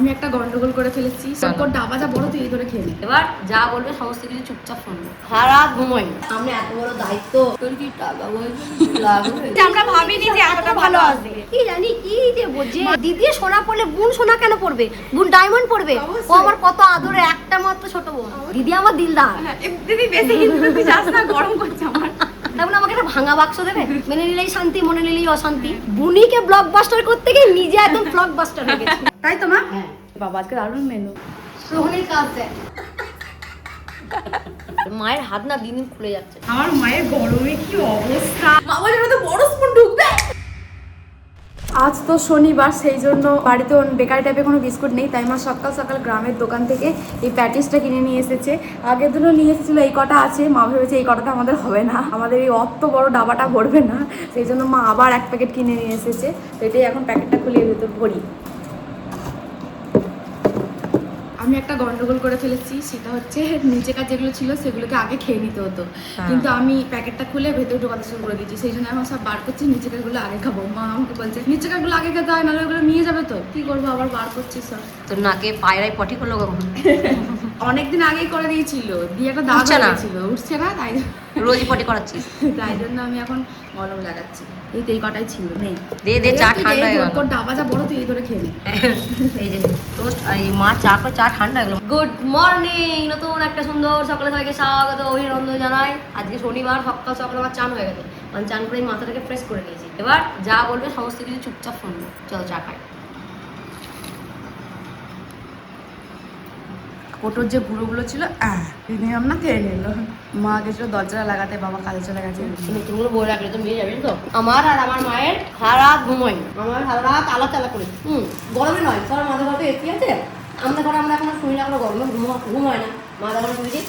আমি একটা গন্ডগোল করে ফেলেছি। সবকর ডাবা যা বড় তুই ধরে খেয়ে নে। এবার যা বলবে সমস্ত কিছু চুপচাপ শুনবো। সারা ঘুমোই সামনে এত বড় দায়িত্ব, তোর কি টাকা লাগবে? আমরা ভাবিনি যে এতটা ভালো আসবে। কি জানি কি যে বোঝে দিদি সোনা পড়লে বোন সোনা কেন পড়বে? বোন ডায়মন্ড পড়বে। ও আমার কত আদরে একটা মাত্র ছোট বোন। দিদি আমার দিলদার। দিদি বেশি কিন্তু তুই যাস না, গরম করছে আমার। তাহলে আমাকে একটা ভাঙা বাক্স দেবে? মেনে নিলেই শান্তি, মনে নিলেই অশান্তি। বুনিকে ব্লকবাস্টার করতে গিয়ে নিজে একদম ব্লকবাস্টার হয়ে গেছে। তাই তো মা? হ্যাঁ বাবা আজকে দারুণ মেনু। রোহণীর কাজ দেয়। মায়ের হাত না দিন দিন খুলে যাচ্ছে। আমার মায়ের গরমে কি অবস্থা। মা বলে তো বড় স্পুন ঢুকবে। আজ তো শনিবার, সেই জন্য বাড়িতে বেকারি টাইপের কোনো বিস্কুট নেই, তাই মা সকাল সকাল গ্রামের দোকান থেকে এই প্যাটিসটা কিনে নিয়ে এসেছে। আগের দিনও নিয়ে এসেছিল, এই কটা আছে। মা ভেবেছে এই কটাতে আমাদের হবে না, আমাদের এই অত বড় ডাবাটা ভরবে না, সেই জন্য মা আবার এক প্যাকেট কিনে নিয়ে এসেছে। তো এটাই এখন প্যাকেটটা খুলে ভেতর ভরি। আমি একটা গন্ডগোল করে ফেলেছি, সেটা হচ্ছে নিচেকার যেগুলো ছিল সেগুলোকে আগে খেয়ে নিতে হতো, কিন্তু আমি প্যাকেটটা খুলে ভেতরে ঢোকাতে শুরু করে দিয়েছি। সেই জন্য এখন সব বার করছি, নিচেকারগুলো আগে খাবো। মা আমাকে বলছে নিচেকারগুলো আগে খেতে হয়, নাহলে ওগুলো নিয়ে যাবে। তো কি করবো, আবার বার করছি সব। তোর নাকে পায়রাই পটি করলো কখন? অনেকদিন আগেই করে দিয়েছিল, দিয়ে একটা দাগ ছিল, উঠছে না, তাই রোজই পটি করাচ্ছিস? তাই জন্য আমি এখন মলম লাগাচ্ছি। এই তো এই কটাই ছিল, নেই। দে দে, চা ঠান্ডা হয়ে গেল। তোর ডাবা যা বড় তুই এই ধরে খেয়ে নে। এই যে টোস্ট, এই মা চা করে, চা ঠান্ডা হয়ে গেল। গুড মর্নিং, নতুন একটা সুন্দর সকালে সবাইকে স্বাগত, অভিনন্দন জানাই। আজকে শনিবার, সকাল সকাল আমার চান হয়ে গেছে। মানে চান করে মাথাটাকে ফ্রেশ করে নিয়েছি। এবার যা বলবে সমস্ত কিছু চুপচাপ শুনবো। চলো চা খাই। কোটোর যে গুঁড়োগুলো ছিল নিলাম না, খেয়ে নিল। মা গেছিল দরজা লাগাতে, বাবা কাজে চলে গেছে। নতুনগুলো বই রাখলে তো নিয়ে যাবি তো। আমার আর আমার মায়ের সারা রাত ঘুমোই। আমার সারা রাত আলা চালা করি। গরমে নয়, সবার মাঝে ঘরে এসি আছে। আমাদের ঘরে আমরা এখন শুনি না, কোনো গরমে ঘুম হয় না। মাঝে ঘরে শুনেছি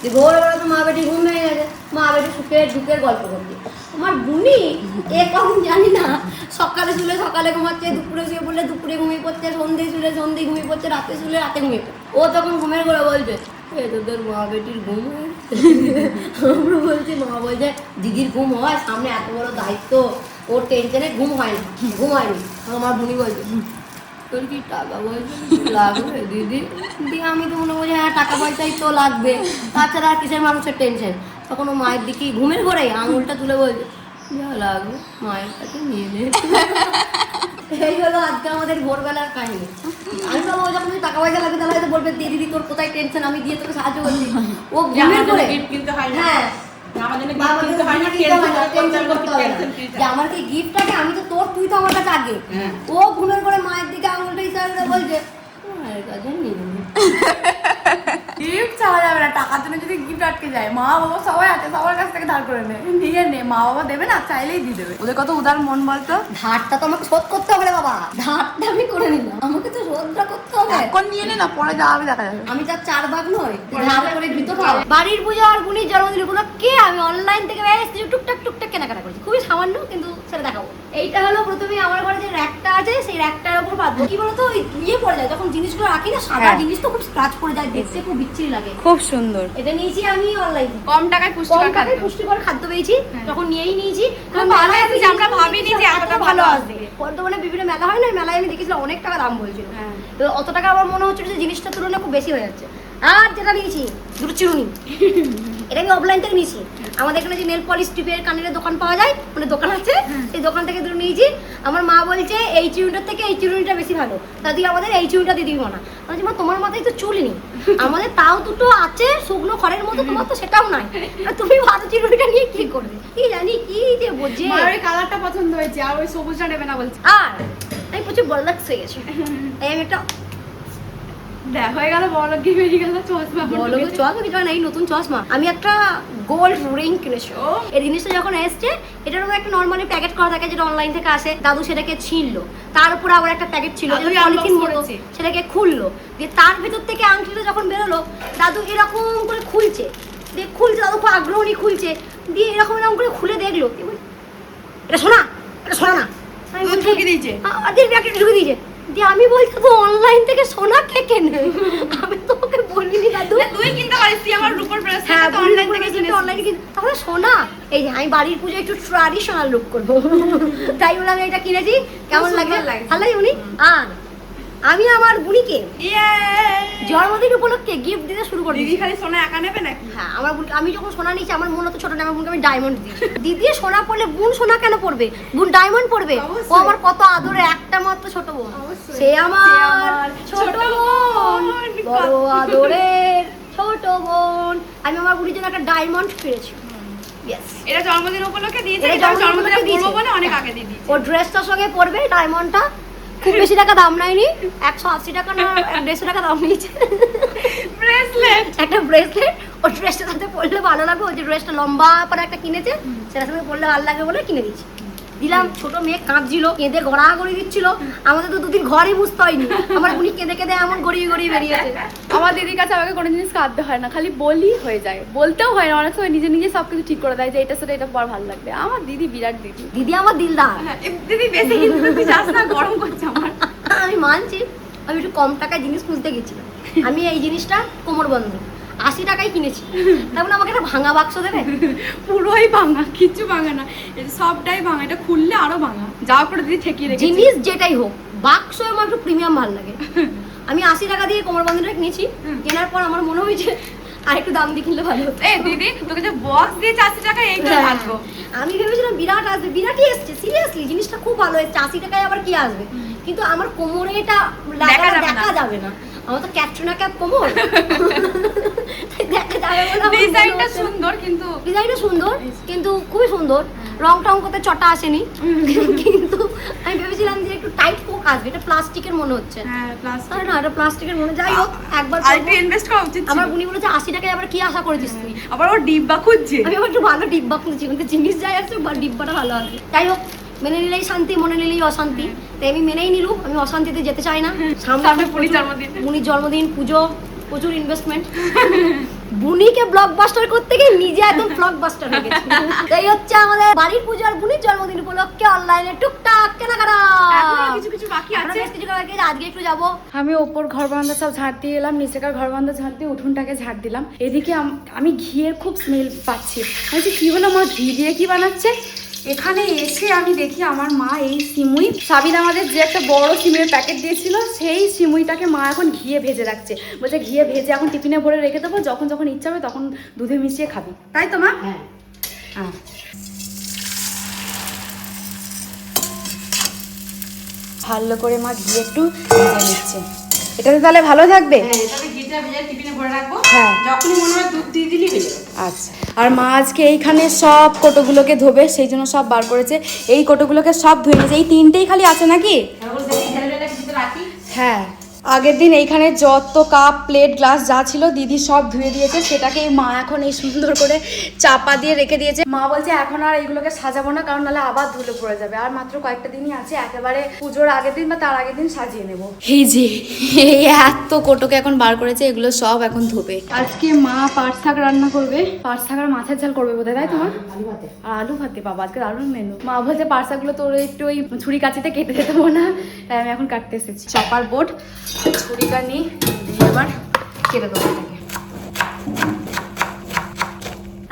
যে ভোরবেলা তো মা বেটি ঘুম ভেঙে গেছে, মা বেটি সুখের গল্প করছে। আমার বুনি এ কখন জানি না, সকালে শুলে সকালে ঘুমাচ্ছে, দুপুরে শুয়ে পড়লে দুপুরে ঘুমিয়ে পড়ছে, সন্ধ্যে শুলে সন্ধ্যে ঘুমিয়ে পড়ছে, রাতে শুলে রাতে ঘুমিয়ে পড়ছে। ও তখন ঘুমের করে বলছে তোদের মা বেটির ঘুম হয়? আমরা বলছি, মা বলছে দিদির ঘুম হয়, সামনে এত বড় দায়িত্ব, ওর টেনশনে ঘুম হয় না, ঘুম হয়নি। আমার বুনি বলছে তোর কি টাকা পয়সা লাগবে দিদি? দিয়ে আমি তো মনে বলছি হ্যাঁ টাকা পয়সাই তো লাগবে, তাছাড়া আর কিসের মানুষের টেনশন। তখন ও মায়ের দিকে ঘুমের ঘরে আঙুলটা তুলে বলছে যা লাগবে মায়ের কাছে নিয়ে নে। এই হলো আজকে আমাদের ভোরবেলার কাহিনী। আমি তো যখন টাকা পয়সা লাগবে তাহলে হয়তো বলবে দিদি তোর কোথায় টেনশন, আমি দিয়ে তোকে সাহায্য করছি। ও ঘুমের ঘরে হ্যাঁ আমার কি গিফট আছে, আমি তো তোর, তুই তো আমার কাছে আগে। ও ঘুমের করে মায়ের দিকে আঙুলটা ইশারা করে বলছে মায়ের কাছে নিয়ে গিফট চাওয়া যাবে না, টাকার জন্য যদি গিফট আটকে যায়। মা বাবা সবাই আছে, সবার কাছ থেকে ধার করে নিয়ে নে। মা বাবা দেবে না, চাইলেই দিয়ে দেবে। ওদের কত উদার মন বলতো। ধারটা তো আমাকে শোধ করতে হবে রে বাবা, ধারটা আমি করে নিলাম, আমাকে তো শোধটা করতে হবে। এখন নিয়ে নে না, পরে যা হবে দেখা যাবে। আমি তার 4 ভাগ নই, ধার করে ভিতর খাও। বাড়ির পুজো আর বুনির জন্মদিন গুলো কে আমি অনলাইন থেকে কিছু টুকটাক কেনাকাটা করেছি, খুবই সামান্য, কিন্তু সেটা দেখাবো। এইটা হলো প্রথমে আমার ঘরে যে র্যাকটা আছে, সেই র্যাকটার উপর পাতবো। কি বলতো ইয়ে পড়ে যায় যখন জিনিসগুলো রাখি না, সাদা জিনিস তো খুব স্ক্র্যাচ পড়ে যায়, দেখতে খুব বিচ্ছিরি লাগে। খুব সুন্দর। এটা নিয়েছি আমি অনলাইন, কম টাকায় পুষ্টিকর খাদ্য পেয়েছি, তখন নিয়েই নিয়েছি। আমরা ভাবিনি যে এতটা ভালো আসবে। বর্তমানে বিভিন্ন মেলা হয় না, মেলায় আমি দেখেছিলাম অনেক টাকা দাম বলছিল। তো অত টাকা আমার মনে হচ্ছে যে জিনিসটার তুলনায় খুব বেশি হয়ে যাচ্ছে। আর যেটা নিয়েছি দুটো চিরুনি, এটা আমি অফলাইন থেকে নিয়েছি। আমাদের এখানে যে নেল পলিশ টিপের কানের দোকান পাওয়া যায়, মানে দোকান আছে, সেই দোকান থেকে দুটো নিয়েছি। আমার মা বলছে এই চিরুনিটার থেকে এই চিরুনিটা বেশি ভালো, দাদি আমাদের এই চিরুনিটা দিয়ে দিবি না। বলছি মা তোমার মাথায় তো চুল নেই, আমাদের তাও দুটো আছে শুকনো খড়ের মতো, তোমার তো সেটাও নাই, তুমি ভালো চিরুনিটা নিয়ে কি করবে? কি জানি কি যে বোঝে। ওই কালারটা পছন্দ হয়েছে, আর ওই সবুজটা নেবে না বলছে। আর আমি প্রচুর বড় লাক্স হয়ে গেছে। আমি একটা হয়ে গেল বড় কি বেরিয়ে গেল চশমা। বড় চশমা কিছু না, এই নতুন চশমা। আমি একটা গোল্ড রিং কিনেছি। এই জিনিসটা যখন এসছে, এটার উপর একটা নর্মালি প্যাকেট করা থাকে যেটা অনলাইন থেকে আসে। দাদু সেটাকে ছিঁড়লো, তার উপর আবার একটা প্যাকেট ছিল পলিথিন মতো, সেটাকে খুললো, দিয়ে তার ভেতর থেকে আংটিটা যখন বেরোলো, দাদু এরকম করে খুলছে, দিয়ে খুলছে, দাদু খুব আগ্রহ নিয়ে খুলছে, দিয়ে এরকম এরকম করে খুলে দেখলো এটা সোনা, এটা সোনা না, ঢুকে দিয়েছে, ঢুকে দিয়েছে। দিয়ে আমি বলছি তো অনলাইন থেকে সোনা কে কেনে? আমি তোকে বলিনি দাদু, তুই কিনতে পারিস, তুই আমার রূপোর ব্রেসলেট হ্যাঁ তো অনলাইন থেকে কিনেছিস। অনলাইনে কিনে তাহলে সোনা। এই যে আমি বাড়ির পুজো একটু ট্র্যাডিশনাল লুক করবো, তাই বলে আমি এটা কিনেছি। কেমন লাগে? ভালো লাগে উনি। আর আমি আমার বুড়িকে জন্মদিন উপলক্ষে গিফট দিতে শুরু করি। দিদি খালি সোনা একা নেবে নাকি? হ্যাঁ, আমার বোন, আমি যখন সোনা নিয়েছি আমার মনে তো ছোট না, আমার বোনকে আমি ডায়মন্ড দিই। দিদি সোনা পড়লে বোন সোনা কেন পড়বে, বোন ডায়মন্ড পড়বে। ও আমার কত আদরে একটা মাত্র ছোট বোন, সে আমার ছোট বোন, বড় আদরের ছোট বোন। আমি আমার বুড়ির জন্য একটা ডায়মন্ড পেয়েছি। এটা জন্মদিন উপলক্ষে দিয়েছে, এটা এটা জন্মদিন জন্মদিনে উপলক্ষে পরবো দিয়েছে। বলে অনেক আগে দিয়ে দিয়েছে। ও ড্রেসটার সঙ্গে পরবে ডায়মন্ডটা, খুব বেশি টাকা দাম নেয়নি, 180 টাকা না 150 টাকা দাম নিয়েছে। ব্রেসলেট, একটা ব্রেসলেট, ও ড্রেসটার সাথে পরলে ভালো লাগবে। ওই যে ড্রেসটা লম্বা করে একটা কিনেছে, সেটার সাথে পরলে ভালো লাগবে বলে কিনে দিচ্ছি। দিলাম, ছোট মেয়ে কাঁদছিল, কেঁদে গড়াগড়ি দিচ্ছিল। আমাদের তো দুদিন ঘরই বুঝতে হয়নি, আমার বুনি কেঁদে কেঁদে এমন গড়িয়ে গড়িয়ে বেরিয়েছে। আমার দিদির কাছে আমাকে কোনো জিনিস কাঁদতে হয় না, খালি বলি হয়ে যায়, বলতেও হয় না, অনেক সময় নিজে নিজে সবকিছু ঠিক করে দেয় যে এটা সেটা এটা পর ভালো লাগবে। আমার দিদি বিরাট দিদি। দিদি আমার দিলদার। দিদি বেশি কিন্তু তুই যাস না, গরম করছে আমার। আমি মানছি, আমি একটু কম টাকায় জিনিস খুঁজতে গেছিলাম। আমি এই জিনিসটা কোমর বন্ধ 80 টাকায় কিনেছি, তারপরে আমাকে একটা ভাঙা বাক্স দেবে। পুরোই ভাঙা, কিচ্ছু ভাঙা না, এটা সবটাই ভাঙা, এটা খুললে আরো ভাঙা। যাও করে দিদি ঠেকিয়ে রেখেছে। জিনিস যেটাই হোক, বাক্স আমার একটু প্রিমিয়াম ভালো লাগে। আমি 80 টাকা দিয়ে কোমর বন্ধটা কিনেছি, কেনার পর আমার মনে হয়েছে আর একটু দাম দিয়ে কিনলে ভালো হতো। এই দিদি তোকে যে বক্স দিয়ে 80 টাকা এইটা ভাঙবো। আমি ভেবেছিলাম বিরাট আসবে, বিরাটই এসছে, সিরিয়াসলি জিনিসটা খুব ভালো এসছে। 80 টাকায় আবার কি আসবে, কিন্তু আমার কোমরে এটা দেখা যাবে না। আমার তো ক্যাটরিনা ক্যাপ কোমর, দেখা যাবে বলে আমার ডিজাইনটা মনে হচ্ছে না। সুন্দর, কিন্তু ডিজাইনটা সুন্দর, কিন্তু খুবই সুন্দর। রং টং করতে চটা আসেনি, কিন্তু আমি ভেবেছিলাম যে একটু টাইট পোক আসবে। এটা প্লাস্টিকের মনে হচ্ছে। হ্যাঁ প্লাস্টিক, না এটা প্লাস্টিকের মনে। যাই হোক, একবার আর একটু ইনভেস্ট করা উচিত ছিল। আমার বুনি বলেছে 80 টাকায় আবার কি আশা করেছিস তুই। আবার ও ডিব্বা খুঁজছে। আমি আবার একটু ভালো ডিব্বা খুঁজছি, কিন্তু জিনিস যাই আছে ডিব্বাটা ভালো আছে। যাই হোক, মেনে নিলেই শান্তি, মনে নিলেই অশান্তি। তাই আমি মেনেই নিলুম, আমি অশান্তিতে যেতে চাই না। সামনে বুনির জন্মদিন, বুনির জন্মদিন, পুজো, প্রচুর ইনভেস্টমেন্ট। বুনিকে ব্লকবাস্টার করতে গিয়ে নিজে একদম ব্লকবাস্টার হয়ে গেছে। তাই হচ্ছে আমাদের বাড়ির পুজো আর বুনির জন্মদিন উপলক্ষে অনলাইনে টুকটাক কেনাকাটা। এখনো কিছু কিছু বাকি আছে। বেশ কিছু বাকি আছে, আজকে একটু যাবো। আমি ওপর ঘর বারান্দা সব ঝাড় দিয়ে এলাম, নিচেকার ঘর বারান্দা ঝাড় দিয়ে উঠোনটাকে ঝাড় দিলাম। এদিকে আমি ঘিয়ের খুব স্মেল পাচ্ছি। আমি কি হলো, মা ঘি দিয়ে কি বানাচ্ছে? এখানে এসে আমি দেখি আমার মা এই সিমুই, সাবিন আমাদের যে একটা বড় সিমের প্যাকেট দিয়েছিল, সেই সিমুইটাকে মা এখন ঘিয়ে ভেজে রাখছে। বলছে ঘিয়ে ভেজে এখন টিফিনে ভরে রেখে দেবো, যখন যখন ইচ্ছা হবে তখন দুধে মিশিয়ে খাবি, তাই তো মা? হ্যাঁ, ভালো করে মা ঘি একটু ভেজে নিচ্ছে। এটাতে তাহলে ভালো থাকবে? এটাতে ঘিটা ভেজে টিফিনে ভরে রাখবো। হ্যাঁ, যখনই মনে হয় দুধ দিয়ে দিলেই হয়ে যাবে। আচ্ছা। আর মা আজকে এইখানে সব কোটোগুলোকে ধোবে, সেই জন্য সব বার করেছে। এই কোটোগুলোকে সব ধুয়ে নিয়েছে। এই তিনটেই খালি আছে নাকি? হ্যাঁ, আগের দিন এইখানে যত কাপ প্লেট গ্লাস যা ছিল দিদি সব ধুয়ে দিয়েছে, সেটাকেই মা এখন এই সুন্দর করে চাপা দিয়ে রেখে দিয়েছে। মা বলছে এখন আর এইগুলোকে সাজাবো না, কারণ নাহলে আবার ধুলে পড়ে যাবে। আর মাত্র কয়েকটা দিনই আছে, একেবারে পুজোর আগের দিন বা তার আগের দিন সাজিয়ে নেবো। এই যে এই এত কোটোকে এখন বার করেছে, এগুলো সব এখন ধোবে। আজকে মা পাট শাক রান্না করবে, পাট শাক আর মাছের ঝাল করবে বোধহয়, তাই তোমার? আর আলু ভাতে, বাবা আজকে দারুণ মেনু। মা বলছে পাট শাকগুলো তোর একটু ওই ছুরি কাচিতে কেটে দিতে দেবো না, তাই আমি এখন কাটতে এসেছি। চপার বোর্ড, ছুরিটা নিয়ে এবার কেটে দেবো এটাকে।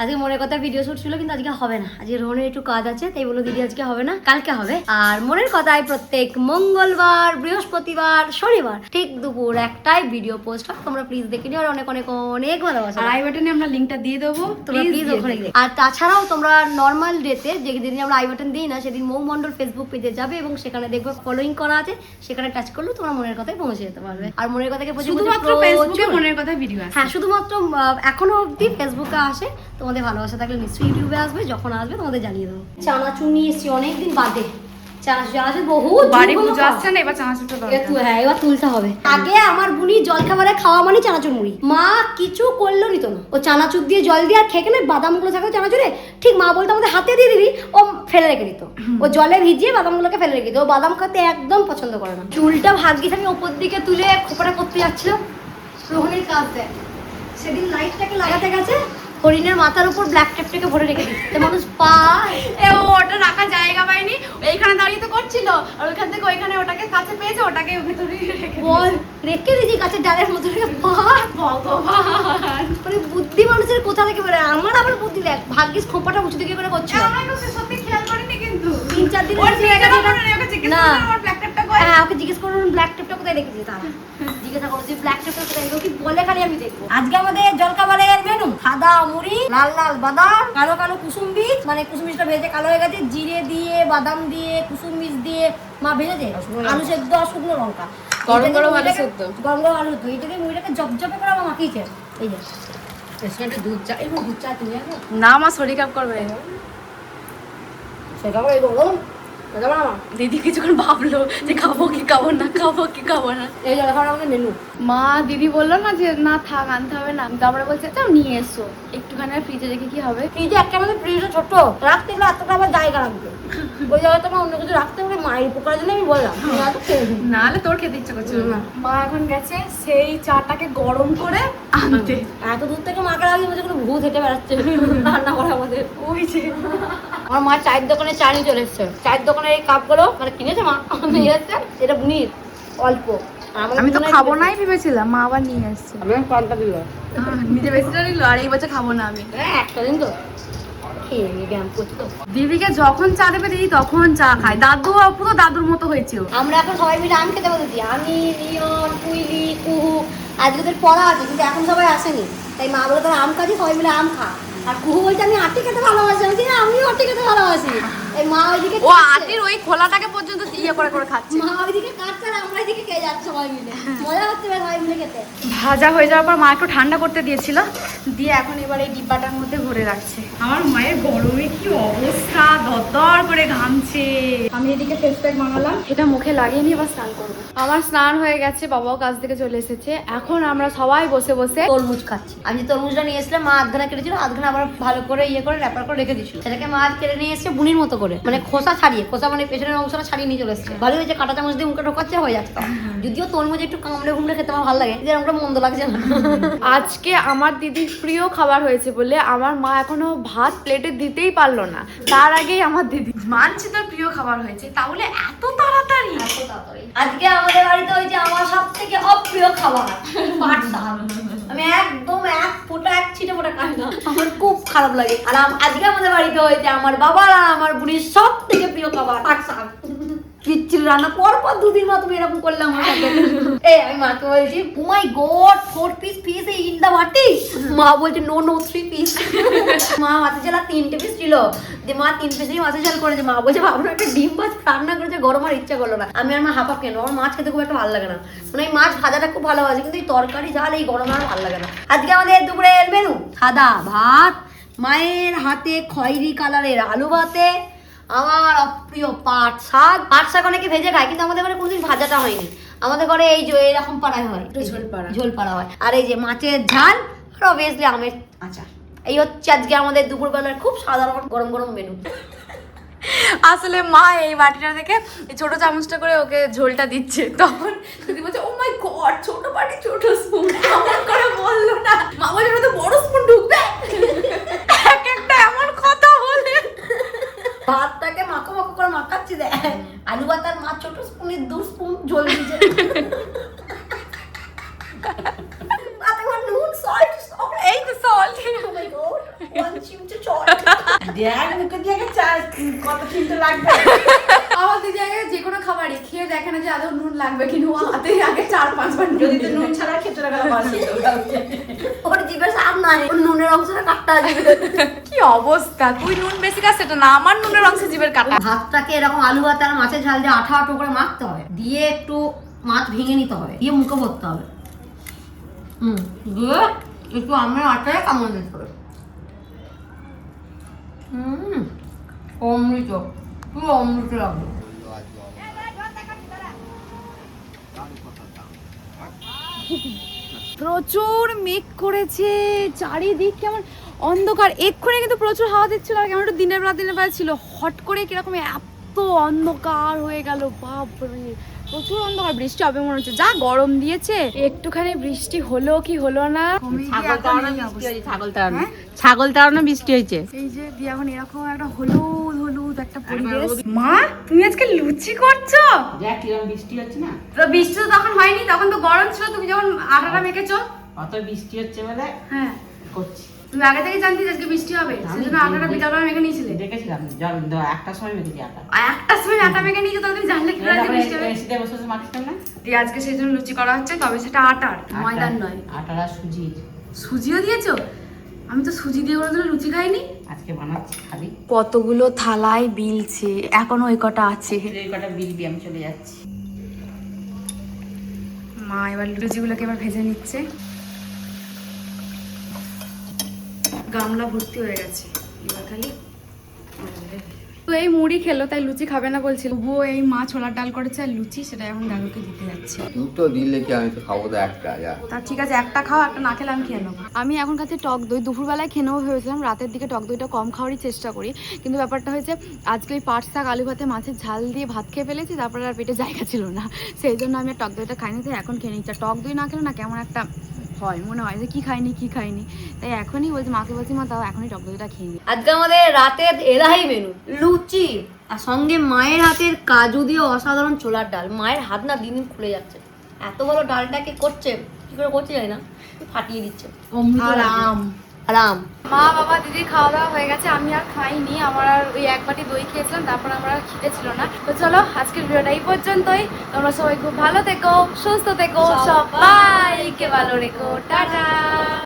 আজকে মনের কথা ভিডিও শুট ছিল, কিন্তু আজকে হবে না। আজকে রোহনের একটু কাজ আছে, তাই বলো দিদি আজকে হবে না, কালকে হবে। আর মনের কথায় প্রত্যেক মঙ্গলবার, বৃহস্পতিবার, শনিবার ঠিক দুপুর 1টায় ভিডিও পোস্ট হয়। তোমরা প্লিজ দেখে নিও, আর অনেক অনেক অনেক ভালোবাসা। আর আই বাটনে আমরা লিংকটা দিয়ে দেবো, তোমরা প্লিজ ওখানে দেখো। আর তাছাড়াও তোমরা নর্মাল ডেতে যেদিন আমরা আই বাটন দিই না, সেদিন মৌ মন্ডল ফেসবুক পেজে যাবে এবং সেখানে দেখবে ফলোইং করা আছে, সেখানে টাচ করলে তোমরা মনের কথায় পৌঁছে যেতে পারবে। আর মনের কথাকে শুধুমাত্র ফেসবুকে মনের কথা ভিডিও আসে। হ্যাঁ, শুধুমাত্র এখনো অবধি ফেসবুকে আসে। তোমাদের ভালোবাসা থাকলে নিশ্চয়ই ইউটিউবে আসবে, যখন আসবে তোমাদের জানিয়ে দেবো। চানাচুর নিয়ে এসেছি অনেকদিন বাদে। চানাচুর বহুত বাড়ি পুজো আসছে না, এবার চানাচুরটা দরকার। হ্যাঁ, এবার তুলতে হবে। আগে আমার বুনি জল খাবারে খাওয়া মানে চানাচুর মুড়ি, মা কিছু করলেও নিত না। ও চানাচুর দিয়ে জল দিয়ে আর খেকে না, বাদামগুলো থাকতো চানাচুরে, ঠিক মা বলতো আমাদের হাতে দিয়ে দিবি, ও ফেলে রেখে দিত। ও জলে ভিজিয়ে বাদামগুলোকে ফেলে রেখে দিত। ও বাদাম খেতে একদম পছন্দ করে না। চুলটা ভাগ্যিস আমি ওপর দিকে তুলে খোপাটা করতে যাচ্ছিলাম, রোহনের কাজ দেয়। সেদিন লাইটটাকে লাগাতে গেছে, হরিণের মাথার উপর ব্ল্যাক টেপটাকে ভরে রেখে দিচ্ছে, মানুষ পায়। ওটা রাখার জায়গা পায়নি, এইখানে দাঁড়িয়ে তো করছিল, আর ওইখান থেকে ওইখানে ওটাকে কাছে পেয়েছে, ওটাকে ভেতরে বল রেখে দিয়েছি গাছের ডালের মতো। ভগবান, মানে বুদ্ধি মানুষের কোথা থেকে বেরোয়। আমার আবার বুদ্ধি দেখ, ভাগ্যিস খোপাটা উঁচু দিকে করে করছে। সত্যি খেয়াল করিনি, কিন্তু 3-4 দিন না হ্যাঁ ওকে জিজ্ঞেস করুন ব্ল্যাক টেপটা কোথায় রেখেছিস তারা জিজ্ঞাসা করো যে ব্ল্যাক টেপটা কোথায় রেখেছিস কি বলে খালি আমি দেখবো আজকে আমাদের জলখাবারের মেনু সাদা মুড়ি লাল লাল বাদাম কালো কালো কুসুম বীজ মানে কুসুম বীজটা ভেজে কালো হয়ে গেছে জিরে দিয়ে বাদাম দিয়ে কুসুম বীজ দিয়ে মা ভেজেছে আলু সেদ্ধ আর শুকনো লঙ্কা গরম গরম আলু সেদ্ধ গরম গরম আলু সেদ্ধ এইটাকে মুড়িটাকে জপজপে করে আমার মাখিয়েছে এই যে রেস্টুরেন্টে দুধ চা এরকম দুধ চা তুমি জানো না মা শরীর খারাপ করবে সেটা করে গরম দিদি কিছুক্ষণ ভাবলো যে খাবো কি খাবো না এই জল খাবার আমাদের মেনু মা দিদি বললো না যে না থাক আনতে হবে না তারপরে বলছে তাও নিয়ে এসো একটুখানি ফ্রিজে রেখে কি হবে ফ্রিজে একটা আমাদের ফ্রিজটা ছোট রাখতে গেলে এতটা আবার জায়গা লাগবে ওই জায়গাটা আমার অন্য কিছু রাখতে হবে মায়ের উপকারের জন্য আমি বললাম নাহলে তোর খেতে ইচ্ছে করছিল না মা এখন গেছে সেই চাটাকে গরম করে আনতে এত দূর থেকে মাকে আগে বলছে কোনো ভূত হেঁটে বেড়াচ্ছে রান্না করে আমাদের ওই যে আমার মা চায়ের দোকানে চা নিয়ে চলে এসছে চায়ের দোকানের এই কাপগুলো মানে কিনেছে মা নিয়ে এসছে এটা বুনির অল্প আমি তো খাবো নাই ভেবেছিলাম মা আবার নিয়ে আসছে আমি পান্তা দিল নিজে বেশিটা নিল আর এই বছর খাবো না আমি একটা দিন তো খেয়ে নিয়ে ব্যায়াম করতো দিদিকে যখন চা দেবে দিদি তখন চা খায় দাদু পুরো দাদুর মতো হয়েছে আমরা এখন সবাই মিলে আম খেতে বসেছি আমি নিয়ন কুইলি কুহু আজকে ওদের পড়া আছে কিন্তু এখন সবাই আসেনি তাই মা বলে তোরা আম খাচ্ছি সবাই মিলে আম খা আর কুহু বলছে আমি আটি খেতে ভালোবাসি আমি বলছি, আমিও আটি খেতে ভালোবাসি এই মা ওইদিকে ও আটির ওই খোলাটাকে পর্যন্ত ইয়ে করে করে খাচ্ছে মা ওইদিকে কাটছে আর আমরা এদিকে খেয়ে যাচ্ছি সবাই মিলে মজা হচ্ছে বেশ সবাই মিলে খেতে ভাজা হয়ে যাওয়ার পর মা একটু ঠান্ডা করতে দিয়েছিল দিয়ে এখন এবার এই ডিব্বাটার মধ্যে ভরে রাখছে আমার মায়ের গরমে কি অবস্থা দরদর করে ঘামছে আমি এদিকে ফেস প্যাক বানালাম এটা মুখে লাগিয়ে নিয়ে এবার স্নান করবো আমার স্নান হয়ে গেছে বাবাও কাজ থেকে চলে এসেছে এখন আমরা সবাই বসে বসে তরমুজ খাচ্ছি আমি যে তরমুজটা নিয়ে এসেছিলাম মা আধখানা কেটেছিল আধখানা আবার ভালো করে ইয়ে করে র্যাপার করে রেখে দিয়েছিল সেটাকে মা আজ কেটে নিয়ে এসেছে বুনির মতো করে মানে খোসা ছাড়িয়ে খোসা মানে পেছনের অংশটা ছাড়িয়ে নিয়ে চলে এসেছে ভালো হয়েছে কাঁটা চামচ দিয়ে মুখে ঢোকাচ্ছে হয়ে যাচ্ছে যদিও তরমুজ একটু কামড়ে ঘুমড়ে খেতে আমার ভালো লাগে যে আমরা মন্দ লাগছে না আজকে আমার দিদির প্রিয় খাবার হয়েছে বলে আমার মা এখনো ভাত প্লেটে দিতেই পারলো না তার আগেই আমার দিদি মানছি তোর প্রিয় খাবার হয়েছে তাহলে এত তাড়াতাড়ি আজকে আমাদের বাড়িতে হয়েছে আমার সব থেকে অপ্রিয় খাবার পাট শাক আমি একদম এক ফোঁটা এক ছিটে ফোঁটা খাই না আমার খুব খারাপ লাগে আর আজকে আমাদের বাড়িতে হয়েছে আমার বাবার আর আমার বুড়ির সব থেকে প্রিয় খাবার পাট শাক কিচ্ছিল রান্না পর দুদিন মা তুমি এরকম করলে আমার সাথে আমি মাকে বলছি oh my god 4 piece fish in the বাটি মা বলছে নো 3 পিস মা মাছের ঝাল 3টে পিস ছিল যে মা 3 পিসই মাছের ঝাল করেছে মা বলছে ভাবনা একটা ডিম মাছ রান্না করেছে গরম আর ইচ্ছা করলো না আমি আর মা হাফ কেন আমার মাছ খেতে খুব একটা ভালো লাগে না মানে এই মাছ ভাজাটা খুব ভালোবাসি কিন্তু এই তরকারি ঝাল এই গরম আর ভালো লাগে না আজকে আমাদের দুপুরের মেনু সাদা ভাত মায়ের হাতে খয়েরি কালারের আলু ভাতে আমার অপ্রিয় পাট শাক অনেকে ভেজে খায় কিন্তু আমাদের ঘরে কোনোদিন ভাজাটা হয়নি আমাদের ঘরে এই যে এরকম পাড়ায় হয় ঝোল পাড়া হয় আর এই যে মাছের ঝাল আর অবভিয়াসলি আমের আচার এই হচ্ছে আজকে আমাদের দুপুরবেলার খুব সাধারণ গরম গরম মেনু আসলে মা এই বাটিটা থেকে ছোট চামচটা করে ওকে ঝোলটা দিচ্ছে তখন দিদি বলছে ও মাই গড ছোট বাটি ছোট স্পুন এমন করে বললো না মা বলছে ওটা তো বড় স্পুন ঢুকবে এক একটা এমন কথা বলে ভাতটাকে মাখো মাখো করে মাখাচ্ছি দেখ আলু ভাত আর মাছ ছোট স্পুনের 2 স্পুন ঝোল দিয়েছে নুন সল্ট এই তো salt O my god 1 চিমটে salt দেখ মুখে দিয়ে কত চিন্তা লাগবে আমার দিদি আগে যে কোনো খাবারই খেয়ে দেখে না যে আদৌ নুন লাগবে কিনা ও হাতে আগে 4-5 বার যদি তো নুন ছাড়া খেতে লাগা বাসি ওর জিভে সাপ নাই ওর নুনের অংশটা কাটতে আছে কি অবস্থা তুই নুন বেশি খাস সেটা না আমার নুনের অংশে জিভের কাটা ভাতটাকে এরকম আলু ভাত আর মাছের ঝাল দিয়ে আঠা আঠো করে মাখতে হবে দিয়ে একটু মাছ ভেঙে নিতে হবে দিয়ে মুখে ভরতে হবে দিয়ে একটু আমের আটায় কামড় দিতে হবে অমৃত পুরো অমৃত লাগবে প্রচুর মেঘ করেছে চারিদিক কেমন অন্ধকার এক্ষুনি কিন্তু প্রচুর হাওয়া দিচ্ছিল আর কেমন একটু দিনের বেলা ছিল হট করে কিরকম এত অন্ধকার হয়ে গেল বাপরে প্রচুর অন্ধকার বৃষ্টি হবে মনে হচ্ছে যা গরম দিয়েছে একটুখানি বৃষ্টি হলো কি হলো না ছাগল তাড়ানো বৃষ্টি হয়েছে এই যে দিয়ে এখন এরকম একটা হলুদ হলুদ একটা পরিবেশ মা তুমি আজকে লুচি করছো দেখ কিরকম বৃষ্টি হচ্ছে না তো বৃষ্টি তো তখন হয়নি তখন তো গরম ছিল তুমি যখন আটাটা মেখেছো অত বৃষ্টি হচ্ছে বলে হ্যাঁ করছি তুমি আগে থেকে জানতে আজকে বৃষ্টি হবে, সেজন্য আটাটা বিকালবেলা মেখে নিয়েছিলে? দেখেছিলাম একটার সময় মেখেছি আটা। একটা সময় আটা মেখে নিয়েছো, তাহলে তুমি জানলে কি করে আজকে বৃষ্টি হবে? শীতে বসে বসে মাখছিলাম না। দিয়ে আজকে সেই জন্য লুচি করা হচ্ছে, তবে সেটা আটার, ময়দার নয়। আটার আর সুজির। সুজিও দিয়েছো? আমি তো সুজি দিয়ে কোনোদিন লুচি খাইনি। আজকে বানাচ্ছি খালি। কতগুলো থালায় বিলছে, এখনো ওই কটা আছে। এই কটা বিলবি, আমি চলে যাচ্ছি। মা এবার লুচিগুলোকে এবার ভেজে নিচ্ছে। গামলা ভর্তি হয়ে গেছে, এবার খালি তো এই মুড়ি খেলো, তাই লুচি খাবে না বলছিল। তবুও এই মা ছোলার ডাল করেছে আর লুচি, সেটা এখন দাদুকে দিতে যাচ্ছে। দুটো দিলে কি, আমি তো খাবো তো একটা। তা ঠিক আছে, একটা খাও, একটা না খেলে আমি খেয়ে নেবো। আমি এখন খাচ্ছি টক দই। দুপুরবেলায় খেয়ে নেবো ভেবেছিলাম, রাতের দিকে টক দইটা কম খাওয়ারই চেষ্টা করি, কিন্তু ব্যাপারটা হয়েছে আজকে ওই পাট শাক আলু ভাতে মাছের ঝাল দিয়ে ভাত খেয়ে ফেলেছি, তারপরে আর পেটে জায়গা ছিল না, সেই জন্য আমি আর টক দইটা খাইনি। তাই এখন খেয়ে নিচ্ছি। টক দই না খেলে না কেমন একটা হয়, মনে হয় যে কি খাইনি, তাই এখনই বলছি, মাকে বলছি মা তাও এখনই টক দইটা খেয়ে নিই। আজকে আমাদের রাতের এলাহি মেনু লুচি, আর সঙ্গে মায়ের হাতের কাজু দিয়ে অসাধারণ ছোলার ডাল। মায়ের হাত না দিন দিন খুলে যাচ্ছে, এত ভালো ডালটাকে করছে, কি করে করছে জানি না, ফাটিয়ে দিচ্ছে। আরাম। মা বাবা দিদির খাওয়া দাওয়া হয়ে গেছে, আমি আর খাইনি। আমার আর ওই এক বাটি দই খেয়েছিলাম, তারপর আমার আর খিদে ছিল না। তো চলো আজকের ভিডিওটা এই পর্যন্তই। তোমরা সবাই খুব ভালো থেকো, সুস্থ থেকো, সবাইকে ভালো রেখো, টাটা।